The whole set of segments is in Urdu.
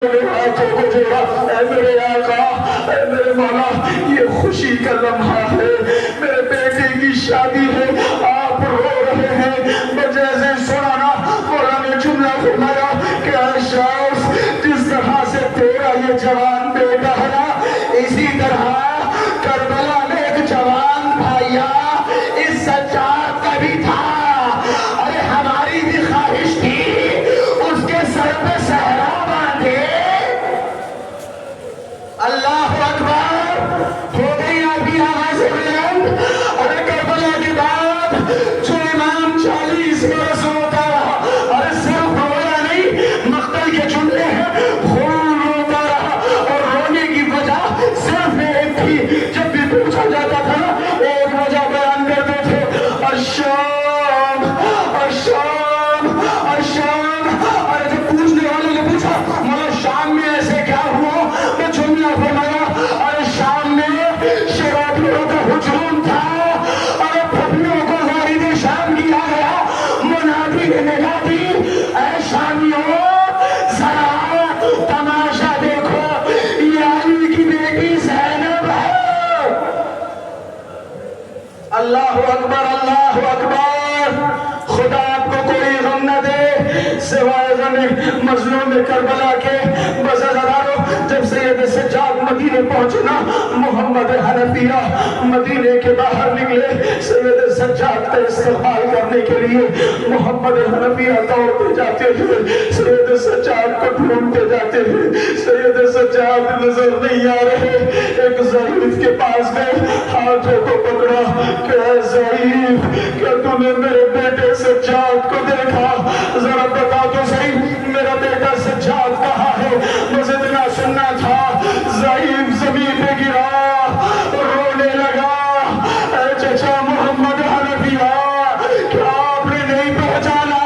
ہاتھوں کو جوڑا، اے میرے آقا، اے میرے مولا، یہ خوشی کا لمحہ ہے، میرے بیٹے کی شادی ہے، آپ رو رہے ہیں۔ مجھے ایسے سنا نا، مولا نے جملہ فرمایا کہ اے شخص، جس طرح سے تیرا یہ جوان بیٹا ہے نا، اسی طرح کربلا میں ایک جوان بھائیا اس سجاد کا بھی تھا۔ ارے ہماری بھی خواہش تھی اس کے سر پہ صحرا باندھے۔ اللہ اکبر، ہو گئی ابھی آواز بلند۔ ارے کربلا کے بعد جو امام 40 برس روتا رہا، ارے صرف رویا نہیں، مقتل کے جملے ہیں، خون روتا رہا، اور رونے کی وجہ صرف ایک تھی۔ جب بھی پوچھا جاتا تھا ایک وجہ بیان کرتے تھے، الشام الشام الشام۔ ارے جب پوچھنے والوں نے پوچھا مولا شام میں ایسے کیا ہوا، میں جملہ فرمایا، ارے شام میں شرابیوں کا ہجوم تھا، ارے پھپھیوں کو وارد شام کیا گیا۔ منادی نے ندا دی، اے شامیوں ذرا تماشا دیکھو، یہ علی کی بیٹی زینب ہے۔ اللہ اکبر اللہ اکبر۔ خدا آپ کو کوئی غم نہ دے سوائے غم مظلوم کربلا کے۔ بس ہزاروں جب سید سجاد مدینے پہنچنا، محمد حنفیہ مدینے کے باہر نکلے سید سجاد کا استقبال کرنے کے لیے۔ محمد حنفیہ دوڑتے جاتے ہیں، سید سجاد کو ڈھونڈتے جاتے ہیں، سید سجاد نظر نہیں آ رہے۔ ایک ضعیف کے پاس گئے، ہاتھوں کو پکڑا کہ اے ضعیف، کیا تم نے میرے بیٹے سجاد کو دیکھا؟ ذرا بتا تو صحیح میرا بیٹا سجاد کہاں ہے؟ بس اتنا سننا تھا۔ ضعیف زمین پہ گرا، رونے لگا، اے چچا محمد حنفیہ، کیا آپ نے نہیں پہچانا؟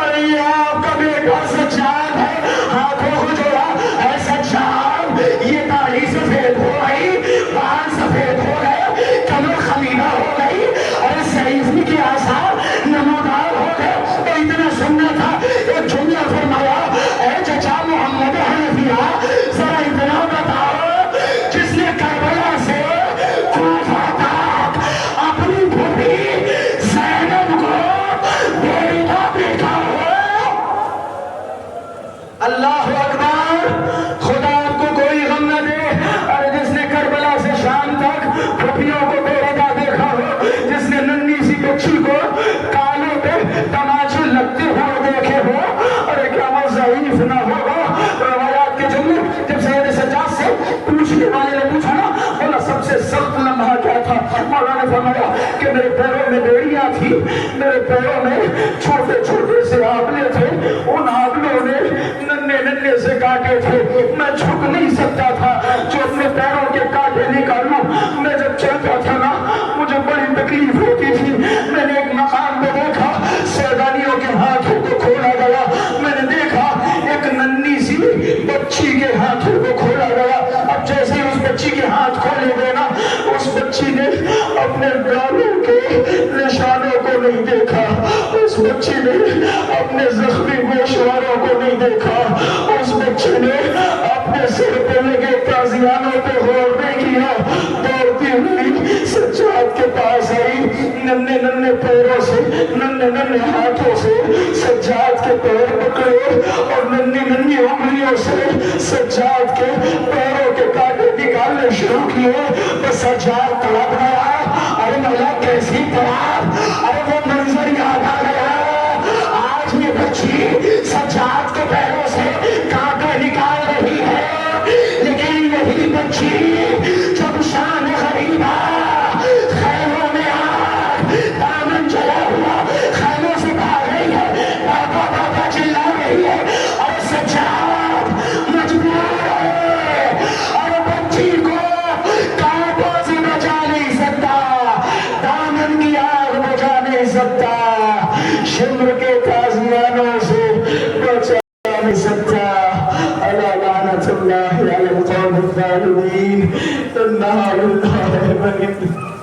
ارے یہ آپ کا بیٹا سجاد ہے۔ ہاتھوں کو جوڑا، اے سجاد، یہ داڑھی سفید ہو گئی، بال سفید ہو گئے، کمر خمیدہ ہو گئی، اور ضعیفی کے آثار نمودار ہو گئے۔ تو اتنا سننا تھا، ایک جملہ فرمایا، اے چچا محمد حنفیہ، ذرا اتنا بتاؤ، جس نے کربلا سے کوفہ تک اپنی بھوپی زینب کو بیٹا دیکھا ہو؟ اللہ اکبر، خدا آپ کو کوئی غم نہ دے۔ اور جس نے کربلا سے شام تک پھوپھیوں کو بیٹا دیکھا ہو، جس نے ننھی سی بچی کو کانوں پہ تماچے لگتے ہوئے دیکھے ہو، ارے کیا وہ ضعیف نہ ہوگا؟ روایات کے جملے جب سید سجاد سے پوچھنے والے نے پوچھا نا، بولا سب سے سخت لمحہ کیا تھا؟ مولا نے فرمایا کہ میرے پیروں میں بیڑیاں تھی، میرے پیروں میں چھوٹے چھوٹے سے آبلے تھے، ان آبلوں نے ننھے ننھے سے کاٹے تھے، میں جھک نہیں سکتا تھا جو اپنے پیروں کے کاٹے نکالوں۔ میں جب چلتا تھا نا مجھے بڑی تکلیف ہوتی تھی۔ میں نے ایک مقام پہ دیکھا سیدانیوں کے ہاتھوں کو کھولا گیا، میں نے دیکھا ایک ننھی سی بچی کے ہاتھوں کو کھولا گیا۔ اب جیسے اس بچی کے ہاتھ کھولے گئے نا، اس بچی نے اپنے گالوں کے نشانوں کو نہیں دیکھا، اس بچی نے اپنے زخمی گوشواروں کو نہیں دیکھا، اس بچی نے اپنے سر پہ لگے تازیانوں پہ غور نہیں کیا۔ دوڑتی ہوئی سجاد کے پاس آئی، ننھے ننھے پیروں سے ننھے ننھے ہاتھوں سے سجاد کے پیر پکڑے، اور ننھی ننھی انگلیوں سے سجاد کے پیروں کے کانٹے نکالنے شروع کیے۔ بس سجاد تڑپ گیا، ارے مولا کیسی طرح، ارے وہ منظر یاد آ گیا۔ آج یہ بچی سجاد کے پیروں سے کانٹے نکال رہی ہے، لیکن یہی بچی جب شان غریبہ خیموں میں آگ دامن جلا ہوا خیموں سے بھاگ رہی ہے، بابا بابا چلا رہی ہے، اور سجاد مجبور ہے، اور بچی کو کانٹوں سے بچا نہیں سکتا، دامن کی آگ بچا نہیں سکتا، شمر کے تازیانوں سے بچا نہیں سکتا۔ الا لعنت اللہ علی القوم الظالمین۔ انہا للہ